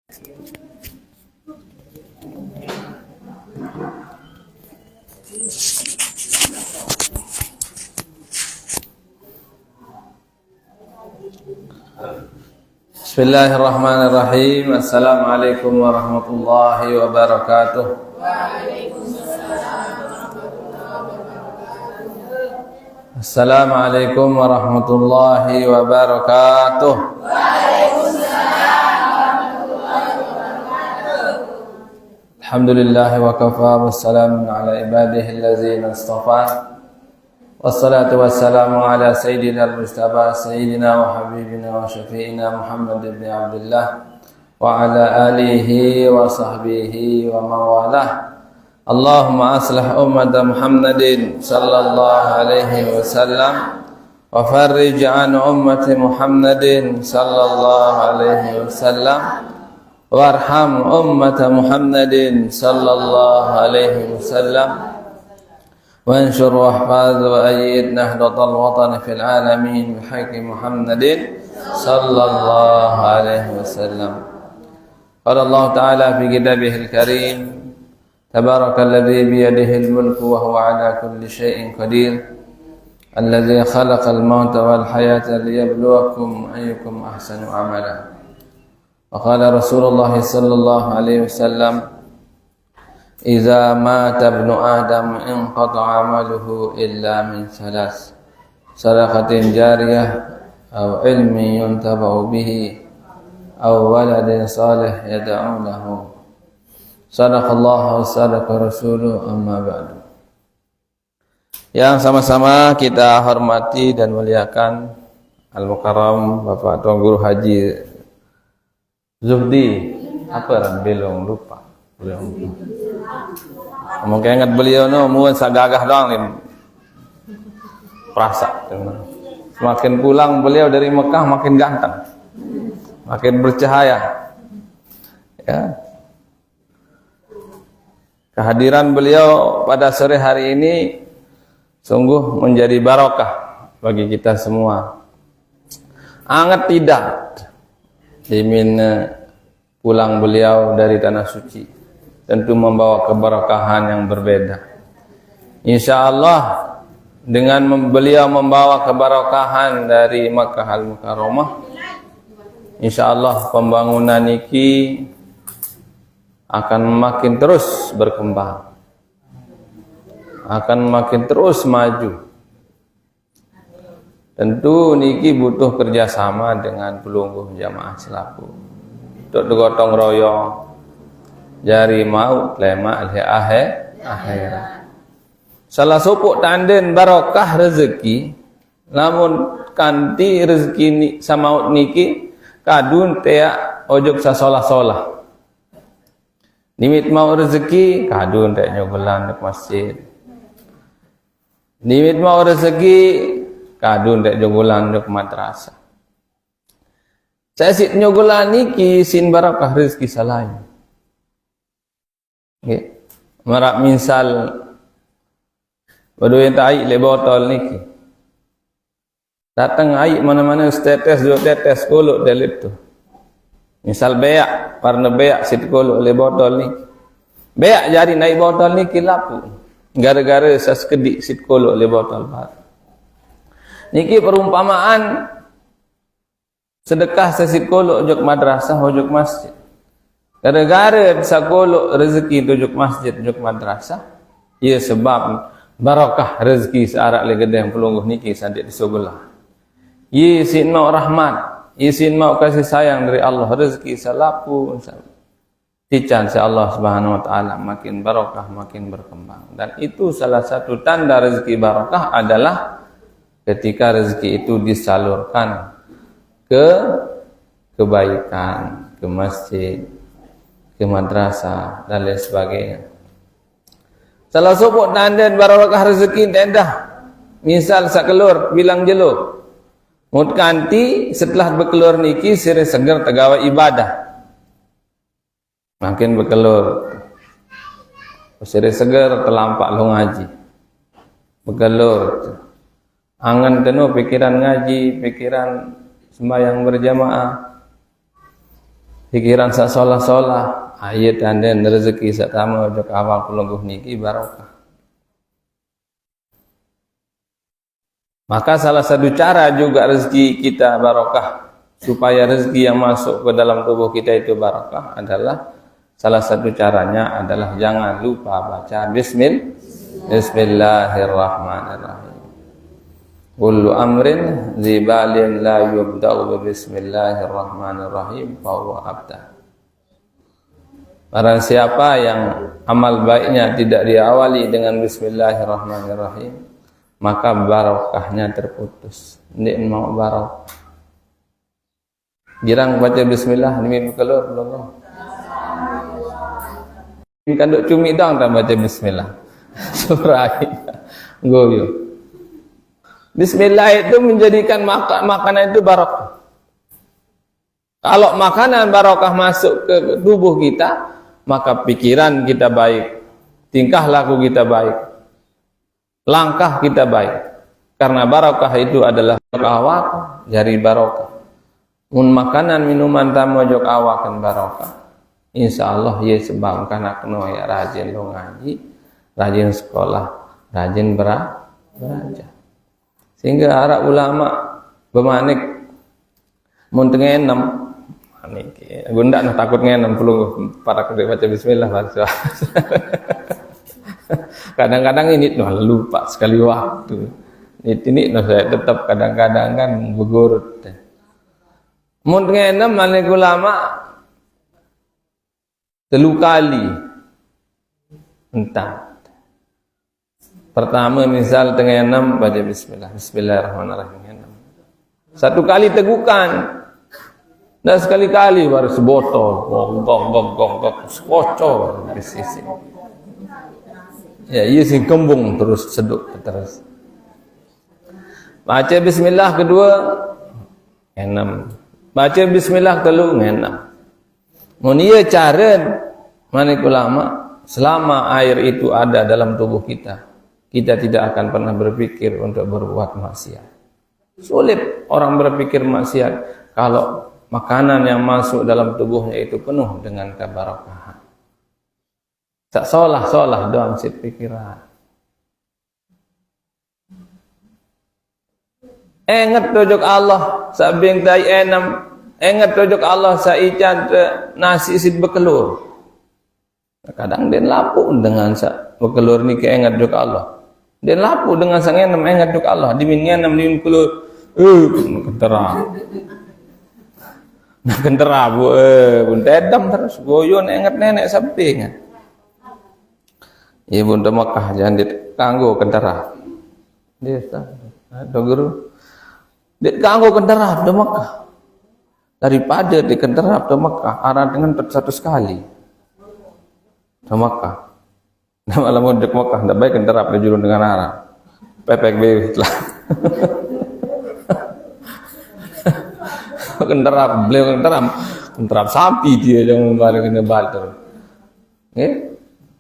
Bismillahirrahmanirrahim. Assalamualaikum warahmatullahi wabarakatuh. Assalamualaikum warahmatullahi wabarakatuh. Alhamdulillah wa kafa wassalamun ala ibadihi allazina istafa. Wassalatu wassalamu ala sayyidina al-mustafa sayyidina wa habibina wa syafi'ina Muhammad ibn Abdullah wa ala alihi wa sahbihi wa mawalah. Allahumma aslih ummata Muhammadin sallallahu alaihi wasallam wa farrij an ummati Muhammadin sallallahu alaihi wasallam warham ummata Muhammadin sallallahu alaihi wasallam وانشر واحفظ وأيد نهضة الوطن في العالمين بحق محمد صلى الله عليه وسلم. قال الله تعالى في كتابه الكريم تبارك الذي بيده الملك وهو على كل شيء قدير الذي خلق الموت والحياة ليبلوكم أيكم أحسن عملا. وقال رسول الله صلى الله عليه وسلم Iza mata ibnu Adam inqata amaluhu illa min salas sadaqatin jariyah aw ilmin yuntaba'u bihi aw waladin salih yad'u lahu. Sadaqallahu wa sadaqa rasuluhu, amma ba'du. Yang sama-sama kita hormati dan muliakan Al-Mukarram Bapak Tuan Guru Haji Zuhdi apa belum lupa. Mungkin ingat beliau no muan sagagah doang nih. Perasa. Semakin pulang beliau dari Mekah makin ganteng. Makin bercahaya. Ya. Kehadiran beliau pada sore hari ini sungguh menjadi barokah bagi kita semua. Angat tidak dimin pulang beliau dari tanah suci. Tentu membawa keberkahan yang berbeda. InsyaAllah dengan beliau membawa keberkahan dari Makkah Al-Mukarramah, InsyaAllah pembangunan niki akan makin terus berkembang, akan makin terus maju. Tentu niki butuh kerjasama dengan pelungguh jamaah selaku untuk digotong royong jari mau lema akhirat. Salah sopok tanden barokah rezeki, namun kanti rezeki ni sama niki kadun tea ojok sasolah-solah. Nimit mau rezeki kadun tea nyogolan ke masjid. Nimit mau rezeki kadun tea nyogolan ke madrasah. Saya sit nyogolan niki sin barokah rezeki salain. Okay. Marak misal baduin air le botol niki. Datang air mana-mana setetes dua tetes kolok dalam tu. Misal beak, warna beak sit kolok le botol niki. Beak jadi naik botol niki lapu. Gara-gara sekedik sit kolok le botol baru. Niki perumpamaan sedekah sesit kolok ojok madrasah ojok masjid. Gara-gara bisa kolok rezeki tujuk masjid, tujuk madrasah, ia sebab barakah rezeki searak le gedeng pelungguh niki sandik di sebelah. Ia sin mau rahmat, ia sin mau kasih sayang dari Allah, rezeki salapu, tican si Allah Subhanahu wa taala makin barakah, makin berkembang. Dan itu salah satu tanda rezeki barakah adalah ketika rezeki itu disalurkan ke kebaikan, ke masjid, ke madrasah dan lain sebagainya. Salah sopok tanda barakah rezeki tendah. Misal sakelur bilang jeluk. Mut kanti setelah berkelur niki sire seger tegawa ibadah. Makin berkelur. Sire seger telampak lu ngaji. Berkelur. Angan penuh pikiran ngaji, pikiran sembahyang berjamaah. pikiran sak solah-solah, ayat dan rezeki sak tama ojo awak pelungguh niki barokah. Maka salah satu cara juga rezeki kita barokah, supaya rezeki yang masuk ke dalam tubuh kita itu barokah adalah salah satu caranya adalah jangan lupa baca Bismillahirrahmanirrahim. Kullu amrin zibalin la yubda'u bismillahirrahmanirrahim fahuwa abdah. Barang siapa yang amal baiknya tidak diawali dengan Bismillahirrahmanirrahim, maka barokahnya terputus. Ini mau barokah. Girang baca bismillah, ini keluar belum? Ini kan duk cumi dong tak baca bismillah. Surai. Goyo. Bismillah itu menjadikan makanan itu barokah. Kalau makanan barokah masuk ke tubuh kita, maka pikiran kita baik, tingkah laku kita baik, langkah kita baik. Karena barokah itu adalah awak jari barokah. Mun makanan minuman tamu jok awakan barokah. Insyaallah ye sebab kana keno ya rajin lo ngaji, rajin sekolah, rajin belajar. Sehingga para ulama bemanik mun tengenem niki gundak nah takut ngenem perlu para kedek baca bismillah baca. Kadang-kadang ini lupa sekali waktu. Ini saya tetap kadang-kadang kan begurut. Mun tengenem manik ulama 3 kali entah. Pertama misal tengah 6 baca bismillah, bismillahirrahmanirrahim. 1 kali tegukan. Dan sekali-kali baru sebotol, gong, sekocor di sisi. Ya, iya sing kembung terus seduk terus. Baca bismillah kedua 6. Baca bismillah telu 6. Mun ieu cara manik ulama selama air itu ada dalam tubuh kita, kita tidak akan pernah berpikir untuk berbuat maksiat. Sulit orang berpikir maksiat kalau makanan yang masuk dalam tubuhnya itu penuh dengan keberkahan. Tak solah-solah doang sit pikiran. Ingat tojok Allah sabing tai enam. Ingat tojok Allah saican nasi sit bekelur. Kadang dia lapu dengan sa bekelur ni ke ingat tojok Allah. Dia lapu dengan sang enam ingat tojok Allah. Dimin enam dimin kelur. Kentera. Nah kentera bu, bun tedam terus goyon ingat nenek samping. Iya bun Mekah jangan ditangguh kentera. Dia ada guru. Ditangguh kentera di Mekah. Daripada di kentera di Mekah arah dengan 1 sekali. Di Mekah. Nah malam mau di Mekah tidak baik kentera di jurun dengan arah. Pepek bebek lah. Kenterap, beliau kenterap sapi dia yang bareng kena balter.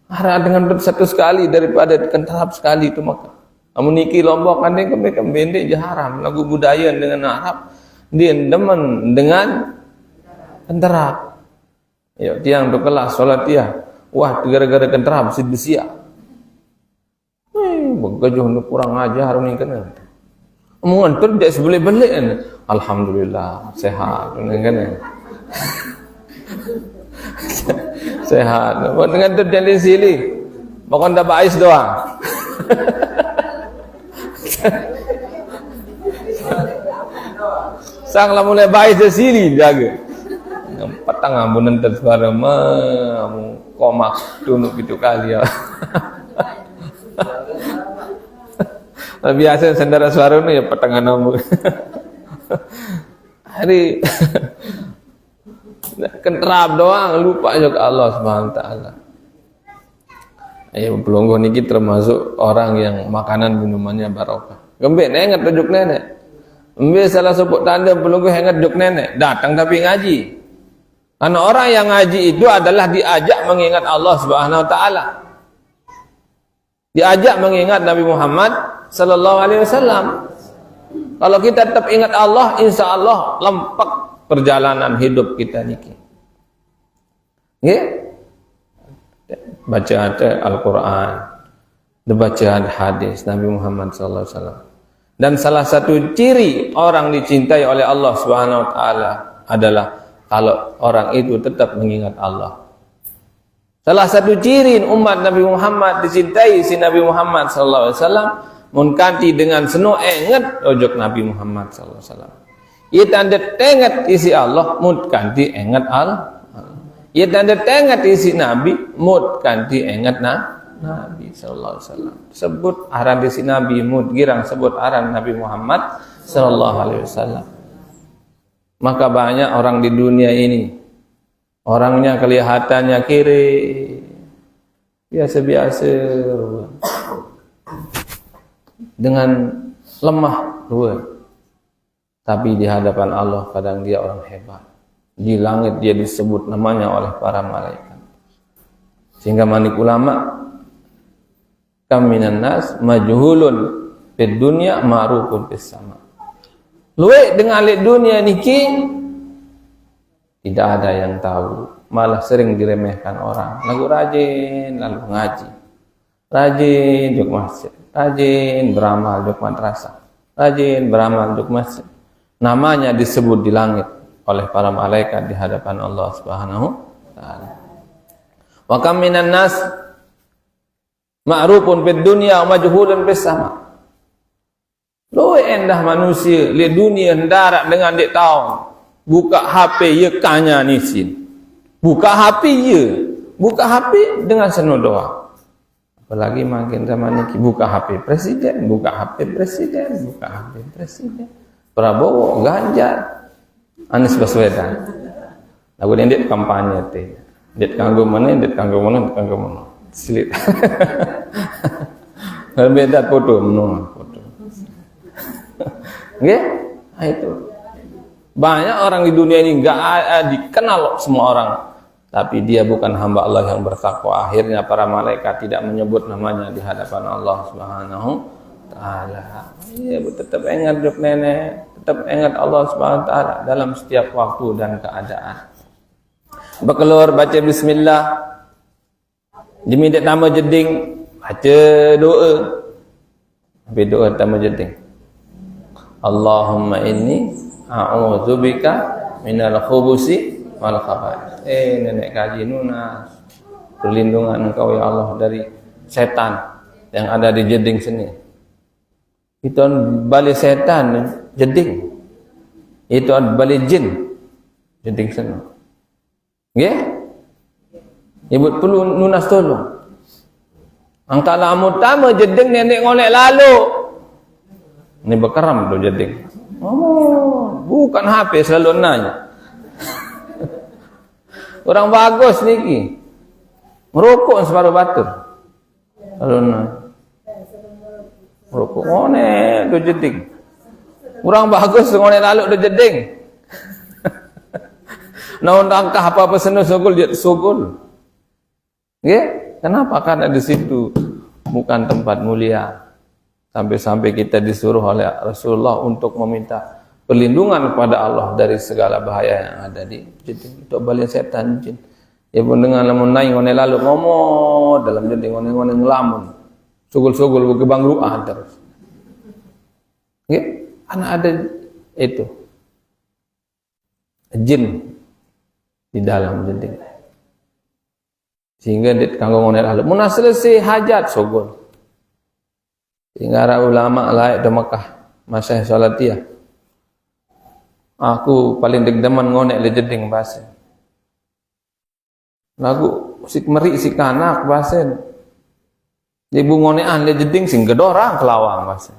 Arah dengan 1 sekali daripada kenterap sekali itu maka. Amun niki Lombok kan dia kembendek je haram. Lagu budaya dengan Arab dia demen dengan kenterap. Ya tiang tu kelas solat dia. Wah gara-gara kenterap sid besia. Begajuh kurang ajar ni kena. Omongan tu dia sebeli-beli kan. Alhamdulillah sehat kan. Sehat. Dengan tu dia sili. Bukan dah bais doang. Sang lah mulai bais dia sili jaga. Petang amun nanti suara amu komak tunuk gitu kali ya. Biasa sendara suara ni ya petangan amu. Hari kenterap doang lupa juga Allah Subhanahu wa taala. Ayo pelungguh niki termasuk orang yang makanan minumannya barokah. Gembek ingat tujuk nenek. Ambil salah sebut tanda pelungguh ingat tujuk nenek, datang tapi ngaji. Karena orang yang ngaji itu adalah diajak mengingat Allah Subhanahu wa taala. Diajak mengingat Nabi Muhammad sallallahu alaihi wasallam. Kalau kita tetap ingat Allah, insya Allah lempak perjalanan hidup kita niki. Nggih? Bacaan Al-Qur'an, bacaan hadis Nabi Muhammad sallallahu alaihi wasallam. Dan salah satu ciri orang dicintai oleh Allah Subhanahu wa taala adalah kalau orang itu tetap mengingat Allah. Salah satu ciri umat Nabi Muhammad dicintai si Nabi Muhammad sallallahu alaihi wasallam mun kanti dengan seno enget ojok Nabi Muhammad sallallahu alaihi wasallam. Ia tanda tenget isi Allah mut kanti enget Allah. Ia tanda tenget isi Nabi mut kanti enget Nabi sallallahu alaihi wasallam. Sebut aran isi Nabi mut girang sebut aran Nabi Muhammad sallallahu alaihi wasallam. Maka banyak orang di dunia ini orangnya kelihatannya kiri, biasa-biasa, dengan lemah, tapi di hadapan Allah kadang dia orang hebat. Di langit dia disebut namanya oleh para malaikat. Sehingga manik ulama, kam minan nas majhulun fid dunya ma'rufun fis sama. Luwe dengan alit dunia niki tidak ada yang tahu, malah sering diremehkan orang. Lagu rajin lalu ngaji, rajin juk masjid, rajin beramal juk madrasah, rajin beramal juk masjid. Namanya disebut di langit oleh para malaikat di hadapan Allah Subhanahu wa taala. Wa kam minan nas ma'rufun fid dunya wa majhulun fis sama. Loe endah manusia li dunia hendarak dengan dik tahu buka HP ye kanya nisin. Buka HP ye, buka HP dengan seno doa. Apalagi makin zaman ini buka HP presiden, buka HP presiden, buka HP presiden. Prabowo, Ganjar, Anies Baswedan. Lagu ini kampanye teh. Dit kanggo mana, dit kanggo mana, dit kanggo mana. Silit. Beda foto, menung foto. Nggih? Nah, itu. Banyak orang di dunia ini enggak dikenal semua orang, tapi dia bukan hamba Allah yang bertakwa. Akhirnya para malaikat tidak menyebut namanya di hadapan Allah Subhanahu wa taala. Ya, tetap ingat hidup nenek, tetap ingat Allah Subhanahu wa taala dalam setiap waktu dan keadaan. Berkeluar baca bismillah. Demi dak nama jeding, baca doa. Habis doa tama jeding. Allahumma inni a'udzubika minal khubusi wal khaba'ith. Nenek kaji Nunas, perlindungan engkau ya Allah dari setan yang ada di jeding sini. Itu balik setan jeding. Itu balik jin jeding sini. Nggih? Ibu perlu Nunas tolong. Angka lamu tama jeding nenek ngolek lalu. Ini berkeram tu jeding. Oh, bukan HP selalu nanya. Orang bagus niki. Merokok separuh batur. Selalu nanya. Merokok ngone tu jeding. Orang bagus ngone lalu tu jeding. Naon angkah apa-apa seno sogol dia sogol. Nggih? Kenapa? Karena di situ bukan tempat mulia. Sampai-sampai kita disuruh oleh Rasulullah untuk meminta perlindungan kepada Allah dari segala bahaya yang ada di jeding. Itu balik setan jin. Ya pun dengan lamun naik ngone lalu ngomong dalam jeding ngone ngelamun. Sugul-sugul berkebang ruah terus. Nggih? Karena ada itu. Jin di dalam jeding. Sehingga dit kanggo ngone lalu mun selesai hajat sugul. Sehingga para ulama layak di Mekah Masyayikh Salatiyah. Aku paling deg-deman ngonek le jeding basen. Lagu sik meri sik anak basen. Ibu ngonekan le jeding sing gedorang kelawang basen.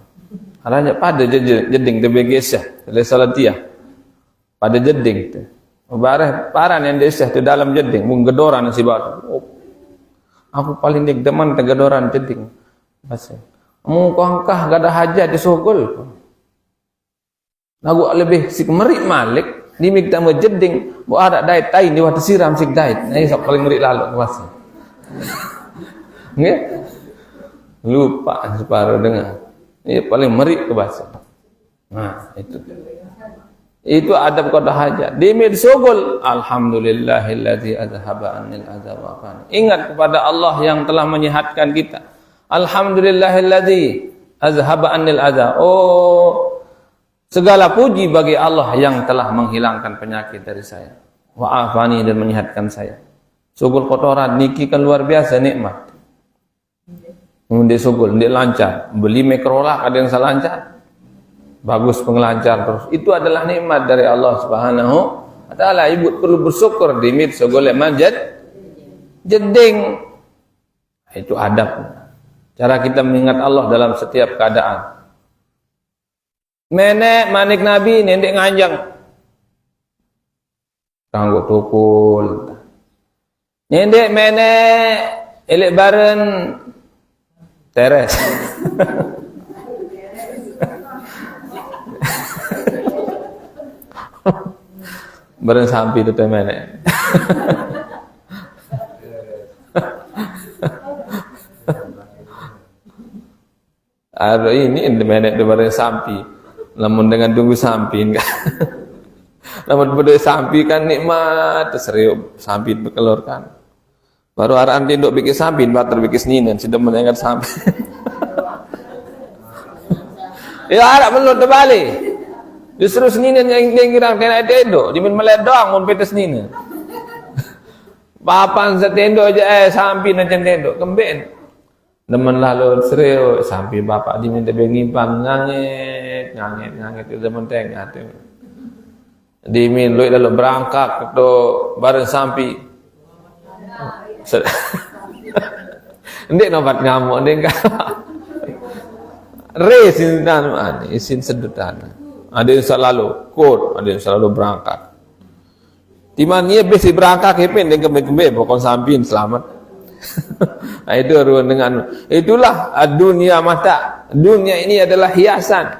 Aranya pada jeding TBG le Salatiyah. Pada jeding tu. Bareh paran yang desah tu dalam jeding mung gedoran si batu. Oh. Aku paling deg-deman tegedoran jeding basen. Mungko angkah gak ada hajat di sogol. Lagu lebih sik merik malik dimik ta jeding bo ada dait tain di waktu siram sik dait. Nah sok paling merik lalu kuasa. Nggih? Lupa separuh dengar. Ini paling merik ke bahasa. Nah, itu. Itu adab qada hajat. Dimit sugul, alhamdulillahillazi azhaba anil adza wa afani. Ingat kepada Allah yang telah menyehatkan kita. Alhamdulillahillazi azhaba anil adza. Oh, segala puji bagi Allah yang telah menghilangkan penyakit dari saya. Wa afani, dan menyehatkan saya. Sugul kotoran niki kan luar biasa nikmat. Kemudian sugul, ndik lancar. Beli Microla ada yang salah lancar. Bagus pengelancar terus. Itu adalah nikmat dari Allah Subhanahu wa taala. Ibu perlu bersyukur dimit sogolek manjat jeding. Itu adab. Cara kita mengingat Allah dalam setiap keadaan. Menek manik Nabi nendek nganjang. Kanggo tukul. Nendek menek elek baren teres. Bareng sampai itu temenek. Ada ini menek itu bareng sampai. Namun dengan tunggu sampai enggak. Namun pada sampai kan nikmat serius sampai berkelurkan. Baru araan tinduk bikin sampai, bater bikin seninen sudah mendengar sampai. Ya arah belum terbalik. Justru seninen yang kira kena tendo, dimin meledong mun pete seninen. Papan setendo aja sampai nanti tendo kemben. Demen lalu serius sampai bapak diminta bengimpang ngangit itu zaman tengah tu. Dimin lu lalu berangkat tu bareng sampai. Ndek nobat ngamuk ndek. Resin dan isin sedutan. Ada yang selalu kod, ada yang selalu berangkat. Timanya besi berangkat kepen dengan kembe pokok sampin selamat. Nah, itu ruang dengan itulah dunia mata. Dunia ini adalah hiasan.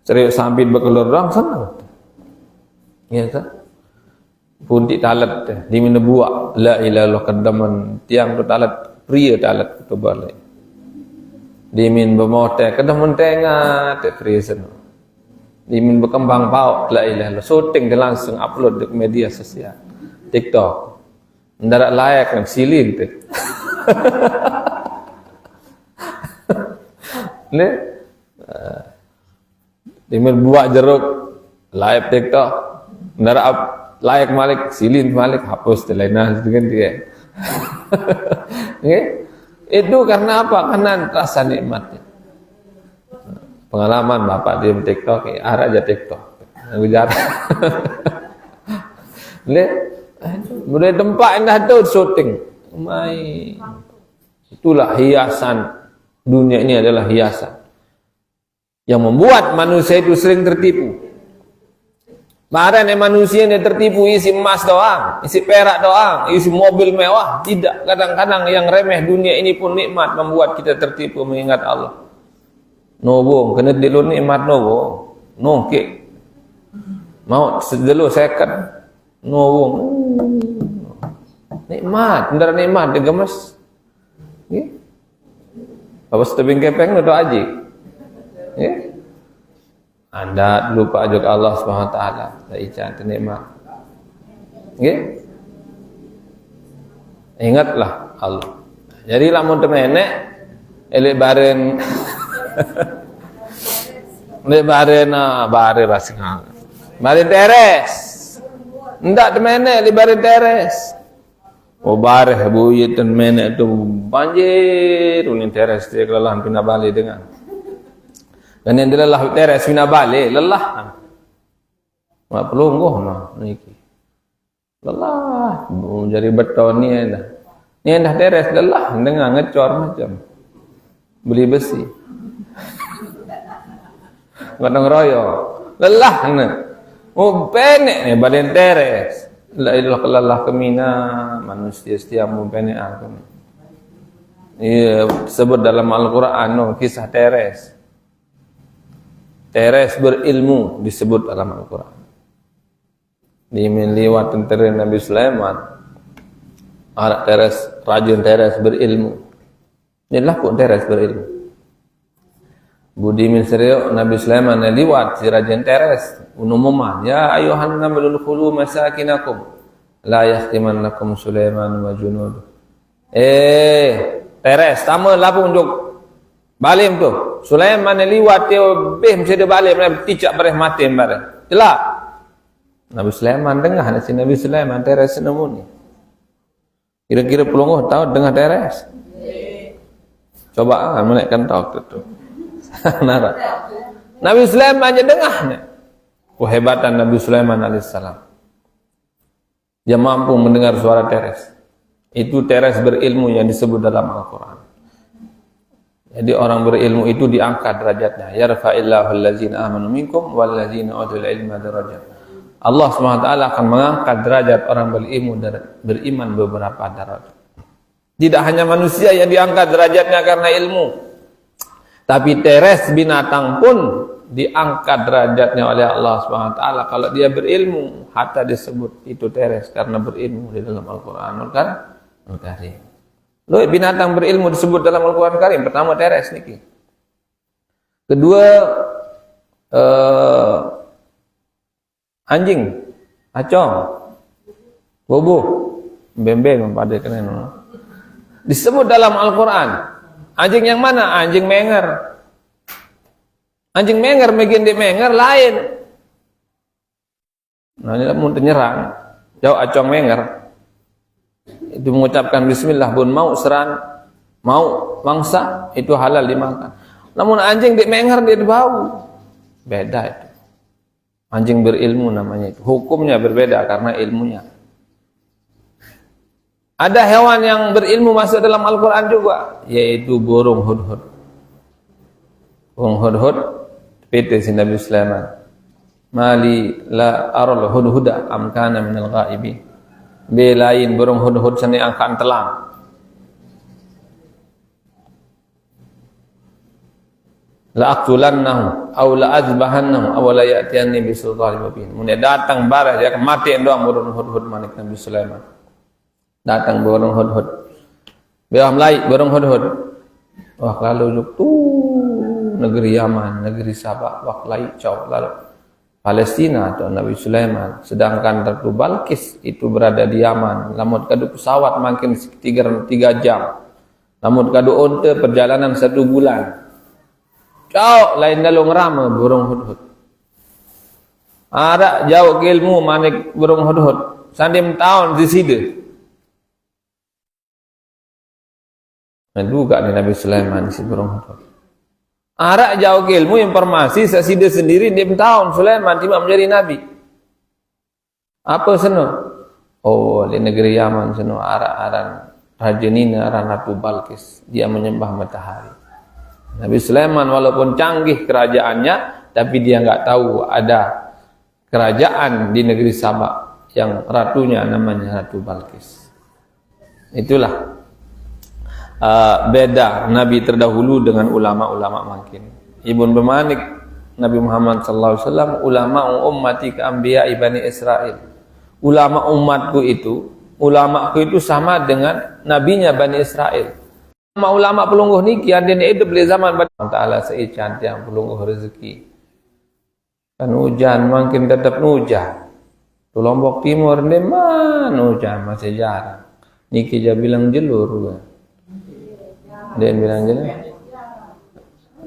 Serius sampin berkelur orang senang. Ya kan? Punti talat di mana buat la ilaha illallah kedaman tiang tu talat pria talat tu balik. Di min bermote kedaman tengah te pria seno. Dimin berkembang pauk la ilaha illallah syuting dia langsung upload ke media sosial TikTok ndarak layak kan silin tu ne dimin buat jeruk live TikTok ndarak layak malik silin malik hapus telena dengan dia. Okay? Itu karena apa? Karena rasa nikmatnya. Pengalaman bapak di TikTok, arah aja TikTok. Ujar. Lihat, mulai tempat indah tu syuting. Mai. Itulah hiasan. Dunia ini adalah hiasan yang membuat manusia itu sering tertipu. Kemarin manusia ini tertipu isi emas doang, isi perak doang, isi mobil mewah. Tidak, kadang-kadang yang remeh dunia ini pun nikmat membuat kita tertipu mengingat Allah. Nobo, kena dulu nikmat nobo, nongke, mau sedelu second, nobo, nikmat, bener nikmat, digemes, apa setebing kepeng itu aji, Anda lupa ajuk Allah Subhanahu Wa Taala, tak ican nikmat, ingatlah Allah. Jadi lamun temenek, elek baren. Lebarena bare rasingan. Bare teres. Ndak temene lebare teres. Oh bare buyut temene tu banjir unin teres dia kelelahan pindah balik dengan. Dan yang lelah teres pindah balik lelah. Mak perlu ngoh nah niki. Lelah jadi beton ni dah. Ni dah teres lelah dengan ngecor macam. Beli besi. Kadang royo. Lelah na. Oh penek ni badan teres. La ilaha illallah kemina manusia setia mu penek aku. Ia sebut dalam Al-Quran no, kisah teres. Teres berilmu disebut dalam Al-Quran. Di liwat tentera Nabi Sulaiman. Anak teres, rajin teres berilmu. Inilah kok teres berilmu. Budi min seriuk Nabi Sulaiman liwat si rajen teres unumuman ya ayuhan nabil khulu masakinakum la yahtimannakum Sulaiman wa junud. Teres tama lapung duk balim tu Sulaiman liwat dia beh mesti dia balim ticak bareh mati bareh jelas Nabi Sulaiman dengar si Nabi Sulaiman teres nemu ni kira-kira pelongoh tahu dengar teres coba menaikkan tahu tu Nabi Sulaiman aja dengarnya kehebatan Nabi Sulaiman alaihissalam dia mampu mendengar suara teres itu teres berilmu yang disebut dalam Al-Quran. Jadi orang berilmu itu diangkat derajatnya yarfa'illahu allazina amanu minkum wallazina utul ilma darajat. Allah SWT akan mengangkat derajat orang berilmu dan beriman beberapa derajat. Tidak hanya manusia yang diangkat derajatnya karena ilmu, tapi teres binatang pun diangkat derajatnya oleh Allah SWT kalau dia berilmu. Hatta disebut itu teres karena berilmu di dalam Al-Quranul Karim. Loh, binatang berilmu disebut dalam Al-Quran Karim. Pertama teres niki. Kedua anjing, acong, bobo, bembeng pada keren. Disebut dalam Al-Quran. Anjing yang mana? Anjing menger. Anjing menger, megin di menger lain. Nah, ini mau menyerang. Jauh acong menger. Itu mengucapkan bismillah pun mau seran, mau mangsa, itu halal dimakan. Namun anjing di menger dia bau. Beda itu. Anjing berilmu namanya itu. Hukumnya berbeda karena ilmunya. Ada hewan yang berilmu masuk dalam Al-Quran juga, yaitu burung hudhud. Burung hudhud, PT si Nabi Sulaiman. Mali la aral hudhuda amkana minal ghaibi. Belain burung hudhud seni angkan telang. La aqtulannahu aw la azbahannahu aw la ya'tiyanni bisultanin mubin. Mun datang barah dia mati doang burung hudhud manik Nabi Sulaiman. Datang burung hudhud. Biar melai burung hudhud. Wah lalu juk tu negeri Yaman, negeri Sabah, wah lai jauh lalu Palestina atau Nabi Sulaiman. Sedangkan Ratu Balkis itu berada di Yaman. Lamun kadu pesawat makin 3 jam. Lamun kadu onte perjalanan 1 bulan. Jauh lain dalu ngerama burung hudhud. Ada jauh ke ilmu manik burung hudhud. Sandim tahun di sini. Juga nih Nabi Sulaiman si burung hudhud. Arak jauh ke ilmu informasi sesida sendiri dia tahun Sulaiman tiba menjadi nabi. Apa seno? Oh di negeri Yaman seno aran Rajenina aran Ratu Balkis dia menyembah matahari. Nabi Sulaiman walaupun canggih kerajaannya tapi dia enggak tahu ada kerajaan di negeri Sabah yang ratunya namanya Ratu Balkis. Itulah beda Nabi terdahulu dengan ulama-ulama makin. Ibn bermanik Nabi Muhammad sallallahu alaihi wasallam ulama ummati ka anbiya Bani Israil. Ulama umatku itu sama dengan nabinya Bani Israel. Ulama pelungguh niki ada ni hidup di zaman Allah Taala seican yang pelungguh rezeki. Kan hujan makin tetap hujan. Di Lombok Timur ni man hujan masih jarang. Niki dia bilang jelur. Dia bilang jelur.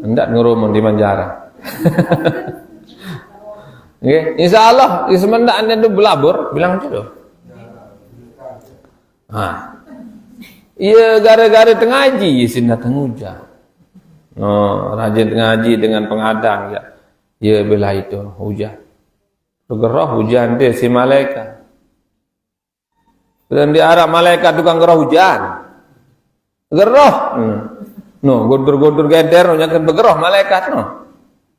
Hendak ngerumon di Manjara. Okay. Insyaallah semendak anda tu belabur bilang jelur. Iya gara-gara tengaji isin datang hujan. Rajin tengaji dengan pengadang ya. Ya bela itu hujan. Gerah hujan dia si malaikat. Dan dia arah malaikat tukang gerah hujan. Gerah. No, godur-godur geder no nyakan bergerah malaikat no.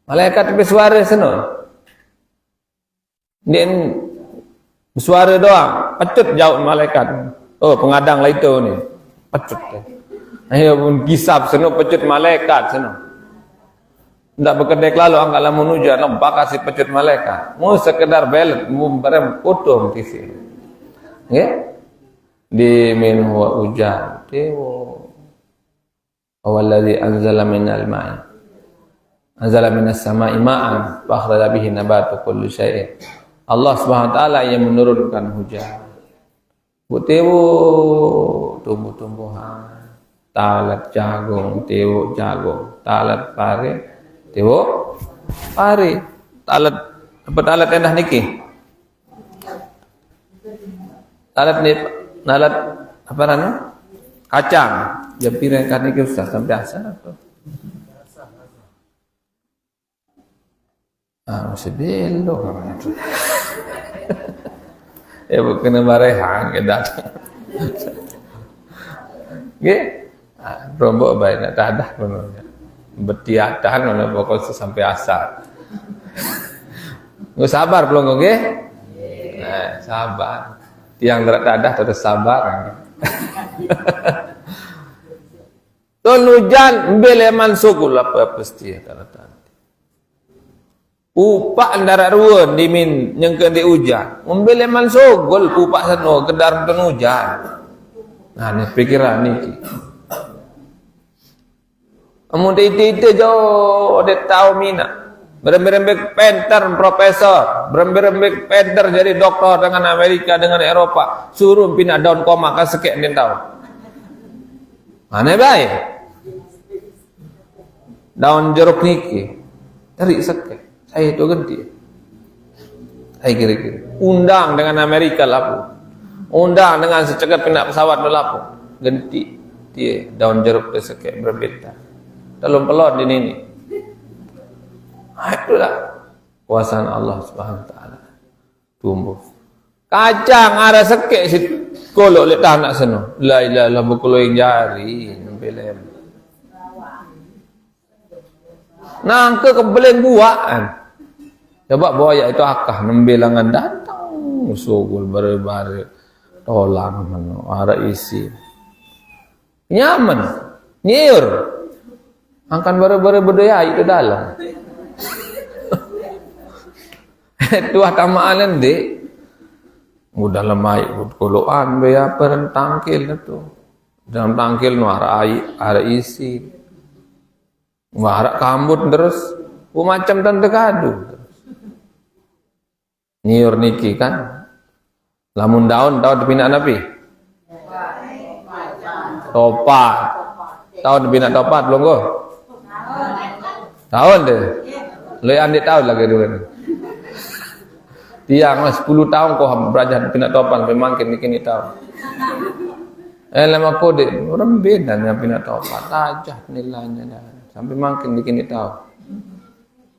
Malaikat bersuara seno. Dia bersuara doang, pecut jauh malaikat. Oh, pengadang lah itu ni. Pecut. Ayo pun kisap seno pecut malaikat seno. Ndak bekedek lalu angkat lamun hujan lembak kasih pecut malaikat. Mau sekedar belet mau barem utuh tisi. Nggih? Di min huwa hujan. Dewo. Wallazi anzala minal ma'i. Anzala minas sama'i ma'an fa akhraja bihi nabatu kulli syai'in. Allah Subhanahu wa taala yang menurunkan hujan. Butewo tumbuh-tumbuhan, talat jagung, tewo jagung, talat pare, tewo pare, talat apa talat endah niki? Talat ni nalat apa nana? Kacang. Ya piring kan niki Ustaz sampai asar apa? Masih belok orang itu. Ya bukan barehan ke datang. Nggih. Rombok bae nak dadah ngono. Betiatan ngono pokok sampai asar. Nggak sabar belum nggih? Sabar. Tiang gerak dadah terus sabar. Ton hujan mbele mansukul apa pasti kata. Upak darat ruan dimin nyengkeun di hujan. Membele mansukul upak sano kedar ton hujan. Nah, ni pikiran niki. Amun ite jauh de tahu mina. Berembek penter profesor, berembek penter jadi doktor dengan Amerika dengan Eropa, suruh pindah daun koma ka sekek den tahu. Aneh bae. Daun jeruk niki tarik sekek. Saya itu ganti. Saya kira-kira. Undang dengan Amerika lapu. Undang dengan secegat pindah pesawat lapu. Ganti. Dia daun jeruk sekek berbeda. Dalam pelot di ini. Itulah kuasaan Allah Subhanahu wa taala. Tumbuh. Kacang ada sekek si kolok lek tak nak seno. La ilaha illallah bukulo yang jari nembelem. Nang ke kebeleng buaan. Coba boya itu akah nembelangan datang musugul bare-bare tolang mano ara isi. Nyaman. Nyiur. Angkan bare-bare bedaya itu dalam. Tuah tamaalan de. Udah lemai koloan be apa tangkil itu. Dalam tangkil nu ara isi. Warak kambut terus macam tante kadu. Nyiur niki kan. Lamun daun dipina napi. Topat. Tahun dipina topat belum go? Tahun deh. Lei andi tahun lagi dulu. Tiang 10 tahun kau belajar dipina topat memang kini tahun. Lama kode orang beda dengan pina topat aja nilainya dah. Sampai makin dikini tahu.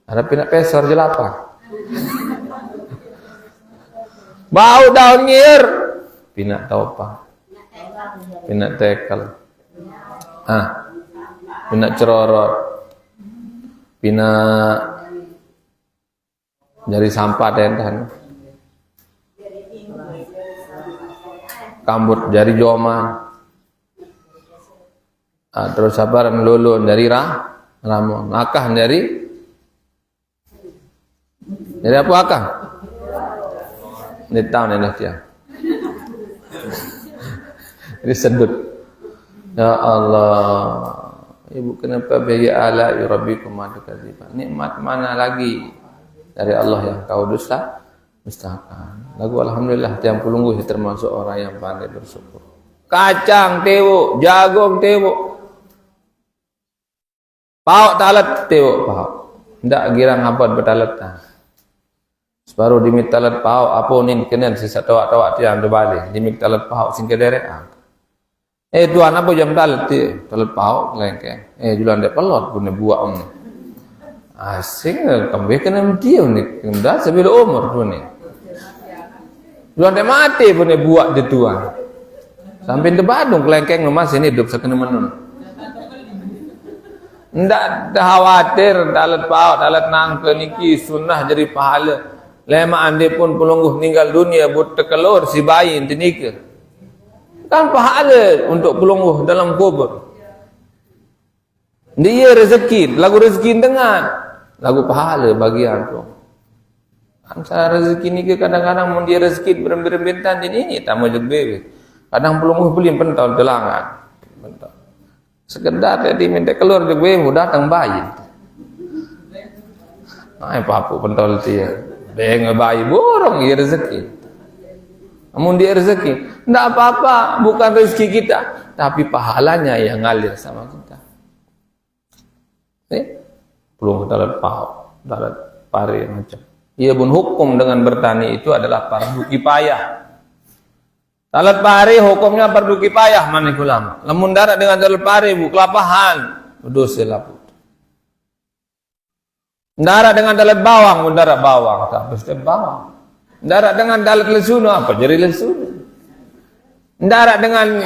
Ada pina pesor jelapa. Bau daun nyiur. Pina topa. Pina tekel. Pina cerorot. Pina jari sampah dendan. Kambut jari joman. Terus sabar melulun dari ramon. Akah dari apa akah? Ini tahun ini dia. Ini sedut. Ya Allah, Ibu kenapa bayi ala rabbikum matukadziban? Nikmat mana lagi dari Allah yang kau dustakan? Lagu alhamdulillah tiang pulungguh termasuk orang yang pandai bersyukur. Kacang tewo, jagung tewo. Pauk talat tewo pauk. Ndak girang apa betalat. Separuh dimit talat pau apa nin kenen sisa tawak-tawak tiang terbalik dimit talat pau sing kederek. Tuan apa jam talat talat pau lengkeng. Julan dek pelot guna buak om. Asing kembali kena dia ni. Dah sebelum umur tu ni. Julan dek mati guna buak de tuan. Sampai de Badung kelengkeng rumah sini hidup sakena menun. Ndak khawatir talat pau talat nang ke niki sunnah jadi pahala. Lema ande pun pelungguh meninggal dunia but terkelur si bayi inti nikah. Kan pahala untuk pelungguh dalam kubur. Dia rezeki, lagu rezeki dengan lagu pahala bagian tu. Antara rezeki ni kadang-kadang mun dia rezeki berembentan ini tak mau jebe. Kadang pelungguh beli pentol telangan. Pentol. Sekedar tadi minta keluar jebe datang bayi. Ai papu pentol dia. Deng bayi borong dia rezeki. Namun dia rezeki, tidak apa-apa, bukan rezeki kita, tapi pahalanya yang ngalir sama kita. Belum dalat pau, dalat pare macam. Ia pun hukum dengan bertani itu adalah fardu kifayah. Dalat pare hukumnya fardu kifayah manik ulama. Lamun darat dengan dalat pare bu kelapahan, dosa laput. Darat dengan dalat bawang, darat bawang, tak mesti bawang. Darat dengan dalat lesuno, apa jadi lesuno? Darat dengan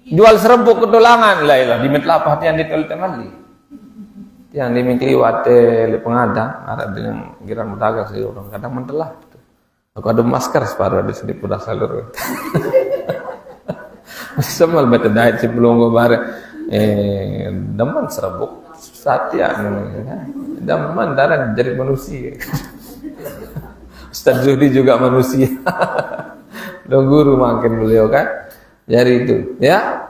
jual serbuk ketulangan, lah dimit lapah tiang ditol temali. Tiang dimit liwat le pengadang, ada dengan giran dagang sih orang kadang mentelah. Aku ada masker separuh di sini pudah salur. Semal bete dait sebelum gue bare demen serbuk satya demen darah jadi manusia. Ustaz Zuhdi juga manusia. Lo guru makin beliau kan. Jadi itu ya.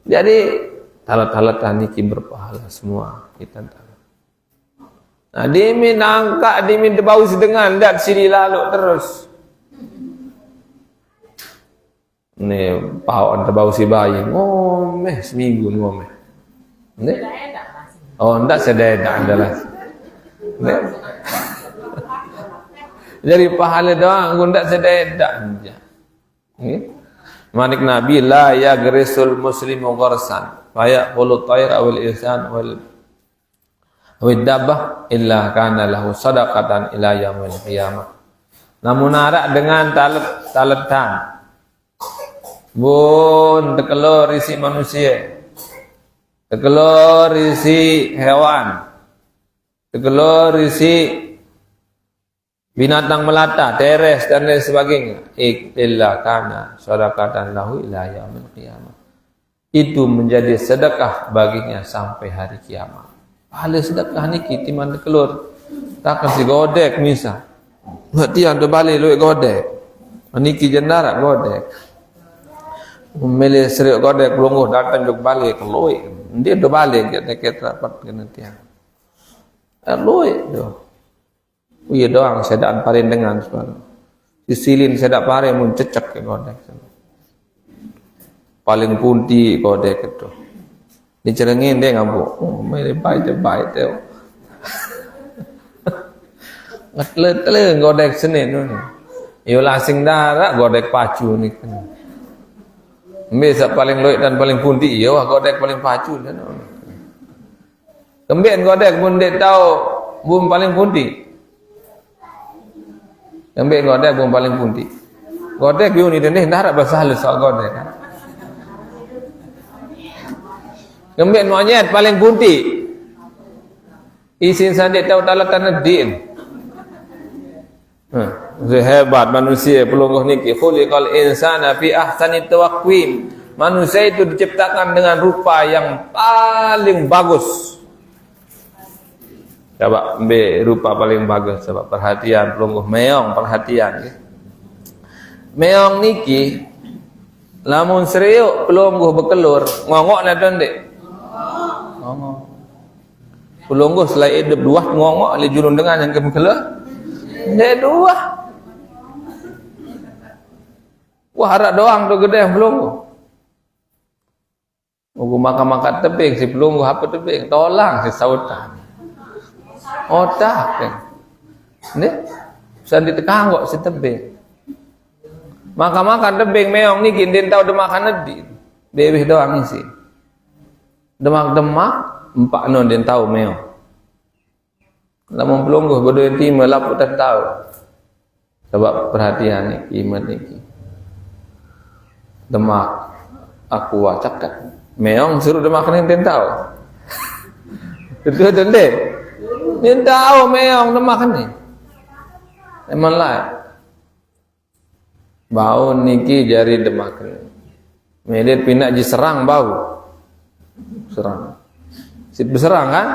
Jadi talat-talat niki berpahala semua kita tahu. Nah, dimi nangka dimi bau sedengan dak sini lalu terus. Nih pau bau si bayi ngomeh seminggu ngomeh. Nih. Oh, ndak sededak adalah. Nih. Jadi pahala doang, gundak sededak aja. Manik Nabi la yagrisul muslimu gharsan, fa yaqulu tayr awal ihsan wal dabbah illa kana lahu sadaqatan ila yaumil qiyamah. Namun arak dengan taletan. Bun tekelor isi manusia. Tekelor isi hewan. Tekelor isi binatang melata, teres dan lain sebagainya. Illa kana sadaqatan lahu ila yaumil qiyamah. Itu menjadi sedekah baginya sampai hari kiamat. Pahala sedekah niki timan kelur. Tak kasih godek misal. Berarti yang tu balik luik godek. Niki jendara godek. Memilih seriuk godek belungguh datang juk balik luik. Dia tu balik kita dapat kena tiang. Luik tu. Iya doang sedaan paling dengan sebenarnya. Disilin sedak pare mun cecek ke godek. Paling punti godek itu. Dicerengin dia ngabuk. Oh, mai baik teu. Ngetle godek senin tu ni. Yo lasing darak godek pacu ni kan. Bisa paling loik dan paling punti yo godek paling pacu dan. Kembien godek mun dia tahu bum paling punti. Ambil godek pun paling punti. Godek biu ni dendeh dah bahasa halus soal godek kan. Ambil monyet paling punti. Isin sandik tahu talatan din. Hebat manusia pelungguh niki. Khuliqal insana fi ahsani taqwim. Manusia itu diciptakan dengan rupa yang paling bagus. Coba ambil rupa paling bagus, coba perhatian pelungguh meong perhatian. Meong niki lamun seriuk pelungguh berkelur ngongok na dendek. Ngongok. Pelungguh selain hidup dua ngongok le julun dengan yang kekelur. Dia dua. Wah harap doang tu gede pelungguh. Ugu makan-makan tebing si pelungguh apa tebing tolang si sautan. Otak kan. Ni sandi tekanggok si tebing. Makan tebing meong ni gindin tahu demakan nedi. Bebih doang isi. Demak-demak empak non den tahu meong. Lamun pelungguh berdua timah laput tak tahu. Coba perhatian ni kimat niki. Demak aku wacakat. Meong suruh demak ni den tahu. Itu dende. Dia tahu meong makan ni. Emang lah. Bau niki jari demakan. Medet pinak ji serang bau. Serang. Si berserang kan?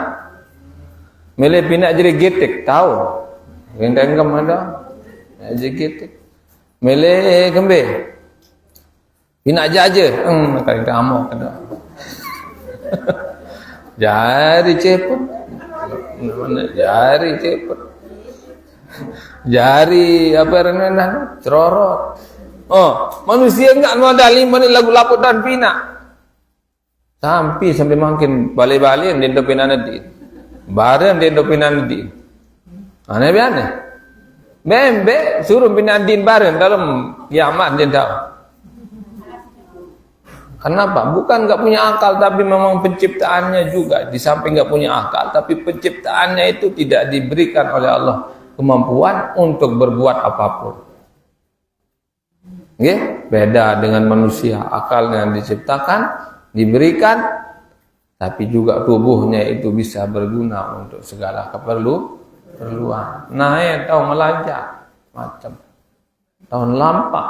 Melet pinak jadi getek tahu. Gengkem ada. Jadi getek. Melet kembe. Pinak aja. Makan kamu kada. Jadi cepet. Mana jari cepet. Jari apa rendah cerorot. Oh, manusia enggak modal 5 menit lagu laput dan pina. Sampai makin balik-balik di pina nanti. Bareng di pina nanti. Aneh biane. Membe suruh pina din bareng dalam kiamat dia tahu. Kenapa? Bukan enggak punya akal, tapi memang penciptaannya juga. Di samping enggak punya akal, tapi penciptaannya itu tidak diberikan oleh Allah kemampuan untuk berbuat apapun. Beda dengan manusia, akalnya diciptakan, diberikan, tapi juga tubuhnya itu bisa berguna untuk segala keperluan. Naik tahun melajak macam, tahun lampak,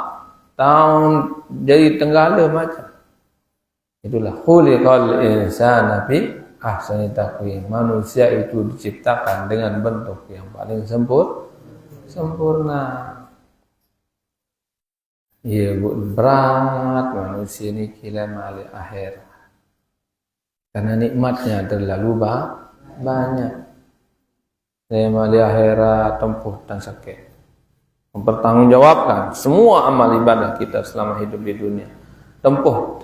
tahun jadi tenggala macam. Itulah khuliqal insana fi ahsani taqwim. Manusia itu diciptakan dengan bentuk yang paling sempurna. Ya, berat manusia ini kila mali akhir. Karena nikmatnya terlalu banyak. Saya mali akhirat tempuh dan sakit. Mempertanggungjawabkan semua amal ibadah kita selama hidup di dunia. Tempuh.